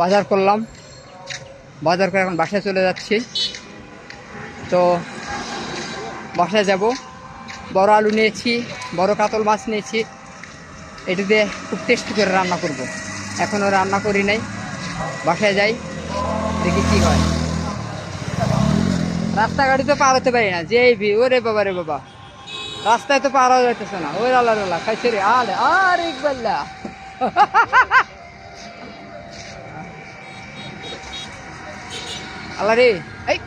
বাজার করলাম, বাজার করে এখন বাসায় চলে যাচ্ছি। তো বাসায় যাব, বড় আলু নিয়েছি, বড় কাতল মাছ নিয়েছি, এটা দিয়ে খুব টেস্টি করে রান্না করব। এখনও রান্না করি নাই, বাসায় যাই দেখি কী হয়। রাস্তাঘাটে তো পার হতে পারি না, যে ওরে বাবা রে বাবা, রাস্তায় তো পার হওয়া যাইতেছে না। ওই আল্লাহ আল্লাহ খাইছে রে, আলে আর ইকবাল্লা আল্লাহ রে, এই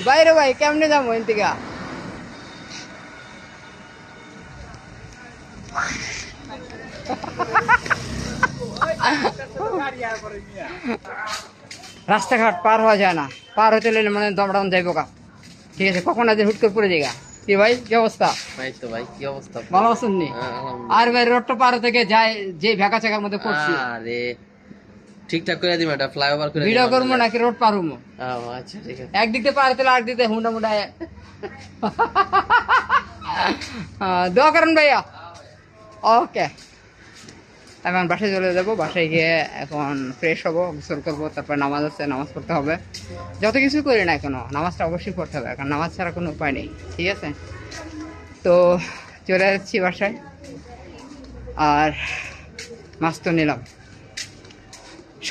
বাইরে ভাই কেমনে যাবো এন থেকে? রাস্তাঘাট পার হওয়া যায় না, পার হতে গেলে মানে দমড়াম যাইব কা। ঠিক আছে, কখন আজ হুট করে পড়ে যাইগা। কি ভাই কি অবস্থা? ভাই তো ভাই কি অবস্থা? ভালো আছেন নি? আর ভাই রোডটা পার থেকে যায় যে ভেকা চেকার মধ্যে পড়ছি। আরে ঠিকঠাক করে দিবেন, এটা ফ্লাইওভার করে ভিডিও করবো নাকি রোড পার হবো? আচ্ছা ঠিক আছে। একদিক দিয়ে পার হতে আরেক দিক দিয়ে হুন্ডা মুন্ডা দোয়া করেন ভাইয়া। ওকে, এখন বাসায় চলে যাবো। বাসায় গিয়ে এখন ফ্রেশ হবো, গোসল করবো, তারপর নামাজ আছে, নামাজ পড়তে হবে। যত কিছু করি না কেন নামাজটা অবশ্যই পড়তে হবে, কারণ নামাজ ছাড়া কোনো উপায় নেই। ঠিক আছে, তো চলে যাচ্ছি বাসায়। আর মাছ তো নিলাম।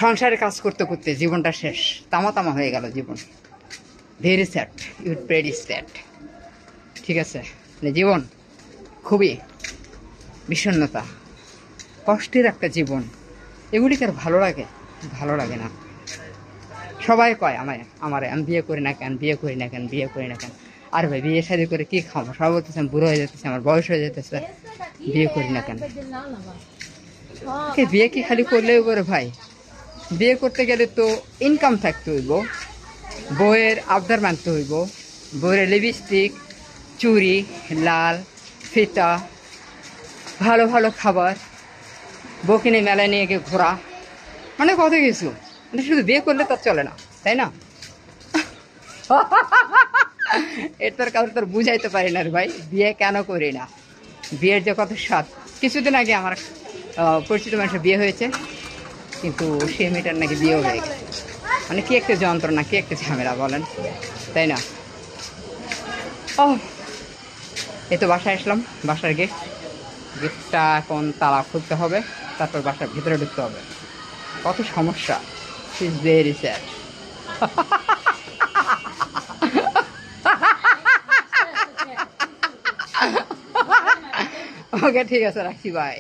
সংসারে কাজ করতে করতে জীবনটা শেষ, তামা তামা হয়ে গেল জীবন। Very sad, ইউড very sad. ঠিক আছে, জীবন খুবই বিষণ্ণতা, কষ্টের একটা জীবন। এগুলিকে আর ভালো লাগে? ভালো লাগে না। সবাই কয় আমারে আমি বিয়ে করি না কেন, বিয়ে করি না কেন, বিয়ে করি না কেন। আর ভাই বিয়ে শাদী করে কি খাবো? সবাই বলতেছে আমি বুড়ো হয়ে যেতেছে, আমার বয়স হয়ে যেতেছে, বিয়ে করি না কেন। বিয়ে কি খালি করলেই করে ভাই? বিয়ে করতে গেলে তো ইনকাম থাকতে হইব, বউয়ের আবদার মানতে হইব, বউয়ের লিপস্টিক, চুড়ি, লাল ফিতা, ভালো ভালো খাবার, বউ কিনে মেলায় নিয়ে গিয়ে ঘোরা, মানে কত কিছু। মানে শুধু বিয়ে করলে তার চলে না, তাই না? এটার কারণ তোর বুঝাইতে পারি না রে ভাই, বিয়ে কেন করি না। বিয়ের যে কত স্বাদ। কিছুদিন আগে আমার পরিচিত মানুষের বিয়ে হয়েছে, কিন্তু সেই মেয়েটার নাকি বিয়েও হয়ে গেছে। মানে কি একটা যন্ত্রণা, কি একটা ঝামেলা বলেন, তাই না? ও, এই তো বাসায় আসলাম। বাসার গেটটা এখন তালা খুলতে হবে, তারপর বাসার ভিতরে ঢুকতে হবে। কত সমস্যা, ইজ ভেরি স্যাড। ওকে ঠিক আছে, রাখছি, বাই।